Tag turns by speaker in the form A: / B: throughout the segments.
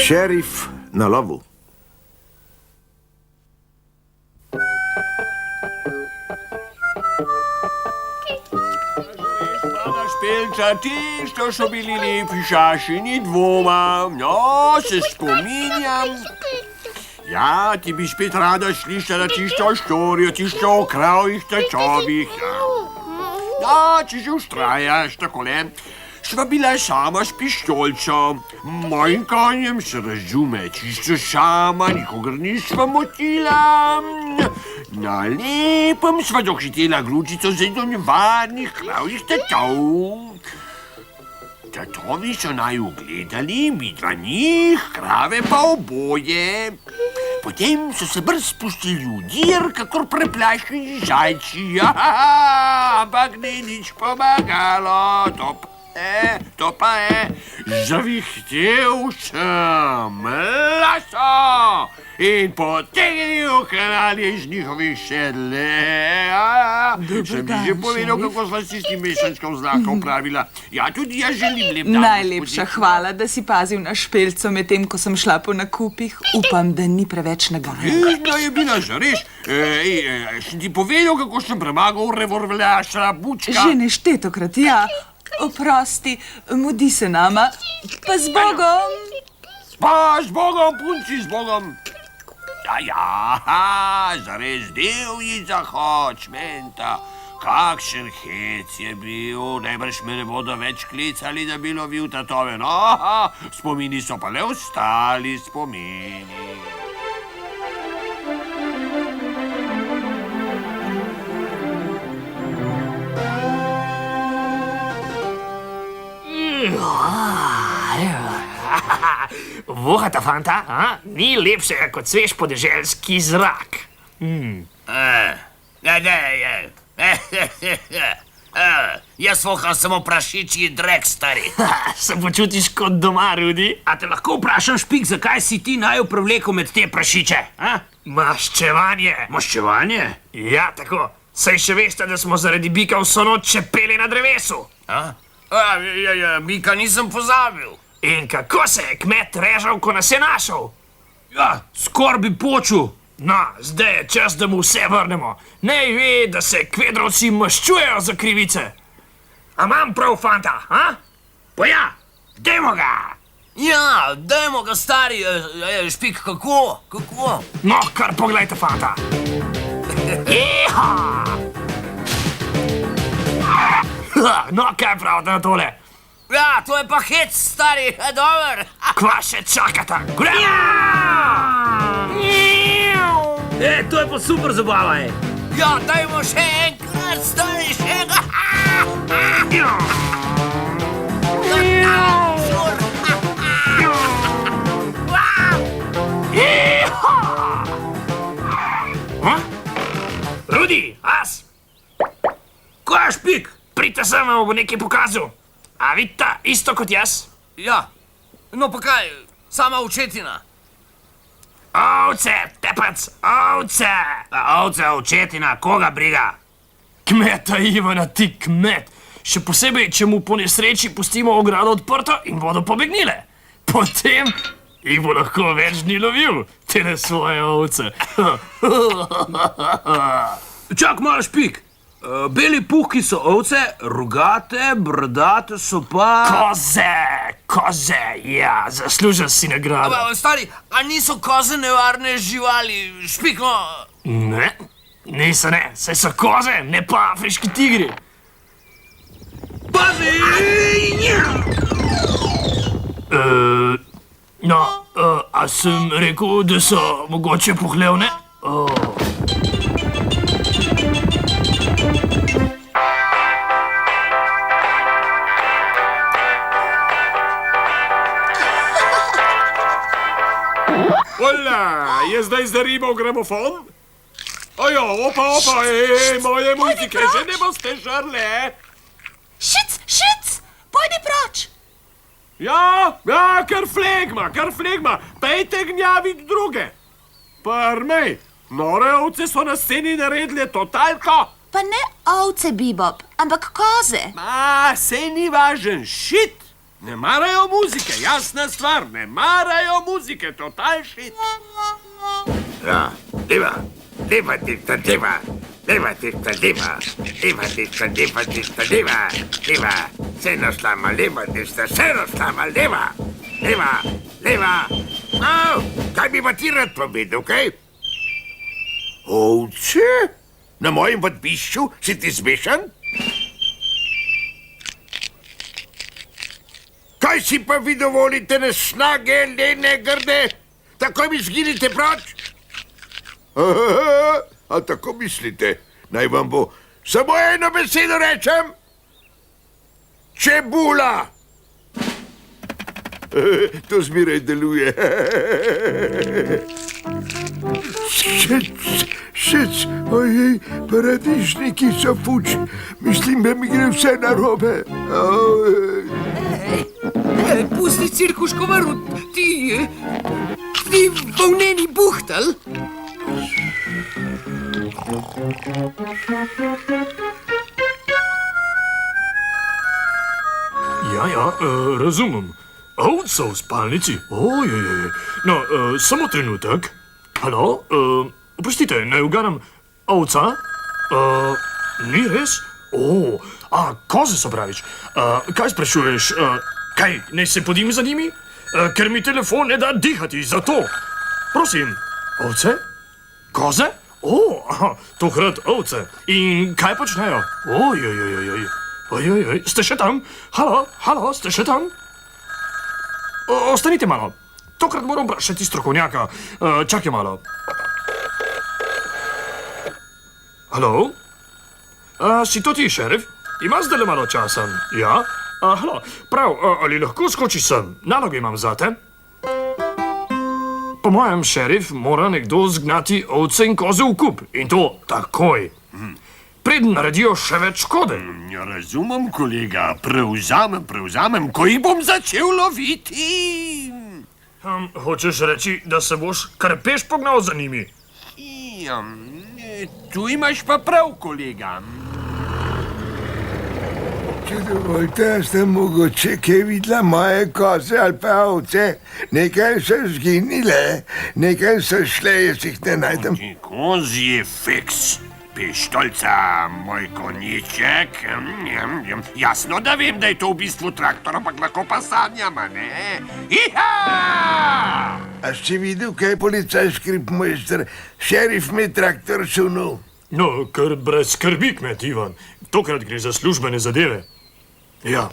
A: Šerif na lovu.
B: Špelča, ti, što so bili lepi šaši, ni dvoma. No, se spominjam. Ja, ti bi spet rada slišala tisto štorijo, tisto o kravjih tačovih. Ja, če že ustrajaš takole. Sva bila sama s pištolco. Mojim konjem se razume, čisto sama, nikogar nisva motila. Na lepem sva dohitela gručico zajedonjevanih kravjih tatov. Tatovi so naju gledali, midva njih, krave pa oboje. Potem so se brz spustili v dir, kakor preplašeni zajci. Ampak ni nič pomagalo, to pa je, zavihtel sem laso in potegnil kanal iz njihovih sedle. Sem ti že povedal, kako sva s tistim mešančkom zlahka upravila. Ja, tudi jaz želim lep dan.
C: Najlepša hvala, da si pazil na špelco medtem, ko sem šla po nakupih. Upam, da ni preveč nagajala.
B: Da je bila zares. Sem ti povedal, kako sem premagal revolverjaša bučka?
C: Že neštetokrat, ja. Oprosti, mudi se nama, pa z Bogom.
B: Pa z Bogom, punci, z Bogom. Ja, zares divji zahod, šmenta. Kakšen hec je bil, najbrž me ne bodo več klicali, da bi lovil tatove. No, spomini so pa le ostali spomini.
D: Vohata, fanta, ni lepšega kot svež podeželski zrak.
E: Jaz voham samo prašičji drek, stari.
D: Se počutiš kot doma, Rudi?
E: A te lahko vprašam, Špik, zakaj si ti naju prevlekel med te prašiče?
D: Maščevanje.
E: Maščevanje?
D: Ja, tako. Saj še veste, da smo zaradi bika vso noč čepeli na drevesu.
E: Bika nisem pozabil.
D: In kako se je kmet režal, ko nas je našel?
E: Ja, skor bi počul.
D: No, zdaj je čas, da mu vse vrnemo. Naj ve, da se kvedrovci maščujejo za krivice. A imam prav, fanta, Pa ja, dajmo ga.
E: Ja, dajmo ga, stari. Špik, kako?
D: No, kar poglejte, fanta. Iha! No, kaj pravite na tole?
E: Ja, to je pa hec, stari, dober.
D: Kva še čakata? Gremo!
E: To je pa super zabava, Ja, dajmo še enkrat, stari, še enkrat.
D: Rudi, as!
E: Kaj je, Špik?
D: Pridite sem, vam bo nekaj pokazal. A vidite, isto kot jaz?
E: Ja, no pa kaj, sama očetina.
D: Ovce, tepec, ovce!
E: Ovce, očetina, koga briga?
D: Kmeta Ivana, ti kmet. Še posebej, če mu po nesreči pustimo ogrado odprto in bodo pobegnile. Potem jih bo lahko več dni lovil, tele svoje ovce.
E: Čak malo, Špik. Beli puhki so ovce, rogate, brdate so pa...
D: Koze, ja, zaslužil si nagrado.
E: Stari, a niso koze nevarne živali, Špik, no?
D: Ne, niso ne, saj so koze, ne pa afriški tigri.
E: Pazi!
D: No, a sem rekel, da so mogoče pohlevne?
B: Ola, je zdaj zarimal gramofon? Ojo, opa, moje muzike, že ne boste žrle.
C: Šic, pojdi proč.
B: Ja, kar flegma, pejte gnjavit druge. Prmej, nore ovce so na sceni naredile totalko.
F: Pa ne ovce, Bebop, ampak koze.
B: Sej ni važen, šit. Ne marajo muzike, jasna stvar, ne marajo muzike, total shit.
A: Ja, leva, destra, leva, destra, leva, seno slama, leva, destra, seno slama, leva. Kaj bi pa ti rad povedal, kaj? Ovce? Na mojem podpišču si ti smešan? Kaj si pa vi dovolite na snage, lene, grde? Takoj mi zginite proč? A tako mislite? Naj vam bo samo eno besedo rečem? Čebula! To zmeraj deluje. Šec, ojej, paradižniki so fuč. Mislim, da mi gre vse narobe.
F: Pusti cirkuško varut, ti volneni buhtal.
D: Ja, razumem. Ovca v spalnici? Ojej. No, samo trenutek. Halo? Oprostite, naj ugaram. Ovca? Ni res? Koze so pravič. Kaj sprašuješ? Kaj, naj se podim za njimi? Ker mi telefon ne da dihati, zato. Prosim. Ovce? Koze? Tokrat ovce. In kaj počnejo? Ojej, ste še tam? Halo, ste še tam? Ostanite malo. Tokrat moram vprašati strokovnjaka. Čakaj malo. Halo? Si to ti, šerif? Ima zdaj malo časa? Ja? Halo, prav, ali lahko skoči sem? Naloge imam zate. Po mojem, šerif, mora nekdo zgnati ovce in koze v kup. In to takoj. Preden naredijo še več škode.
B: Ja, razumem, kolega, prevzamem, ko jih bom začel loviti.
D: Hočeš reči, da se boš kar peš pognal za njimi?
B: Ja, tu imaš pa prav, kolega.
G: Če dovolite, ste mogoče kaj videla moje koze ali pa ovce? Nekaj so zginile, nekaj so šle, jaz jih ne najdem.
B: Kozji fiks. Pištolca, moj konjiček. Jasno, da vem, da je to v bistvu traktor, ampak lahko pa sanjam, a ne? Iha!
G: A si videl, kaj je policajski ribmojster? Šerif mi traktor sunul.
D: No, kar brez skrbi, kmet Ivan. Tokrat gre za službene zadeve. Ja.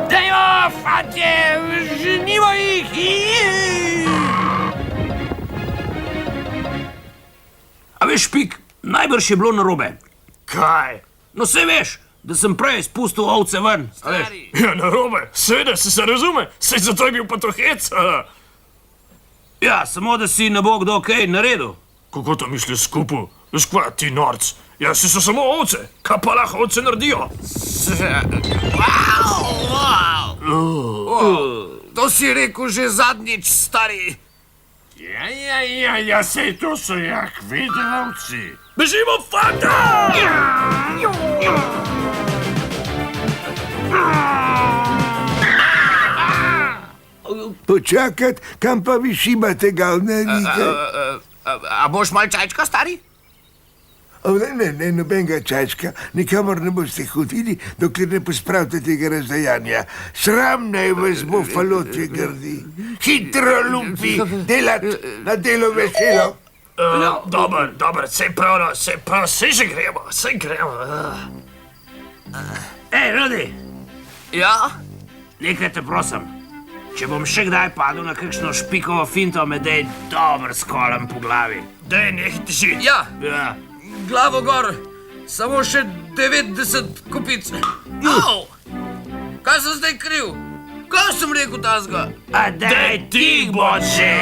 B: Dajmo, fantje, ženimo jih!
E: A veš, Špik, najbrž je bilo narobe.
D: Kaj?
E: No, saj veš, da sem prej spustil ovce ven.
D: Ja, narobe, seveda se razume, saj zato je bil pa to hec.
E: Ja, samo da si ne bo kdo kaj naredil.
D: Kako to misliš skupaj? Veš kva, ti norc? Ja, si so samo ovce, kaj pa lahko ovce naredijo?
F: To si rekel že zadnjič, stari.
B: Ja, sej to so jak vedelavci.
D: Bežimo, fanta!
G: Počakat, kam pa vi šibate galne like?
F: A boš mal čajčka, stari?
G: Ne, nobenega čajčka, nikamor ne boste hodili, dokler ne pospravite tega razdajanja. Sram naj vas bo falotje grdi. Hitro, lumpi, delat na delo veselo.
D: Dobar, sej prav, sej že gremo.
E: Rodi,
F: Ja?
E: nekaj te prosim. Če bom še kdaj padel na kakšno špikovo finto, me dej dobro skolem po glavi.
D: Dej, nehajte žiti.
F: Ja,
E: Ja.
F: glavo gor, samo še 90 kupic. Au! Kaj sem zdaj kriv? Kaj sem rekel tazga?
E: A daj ti boče!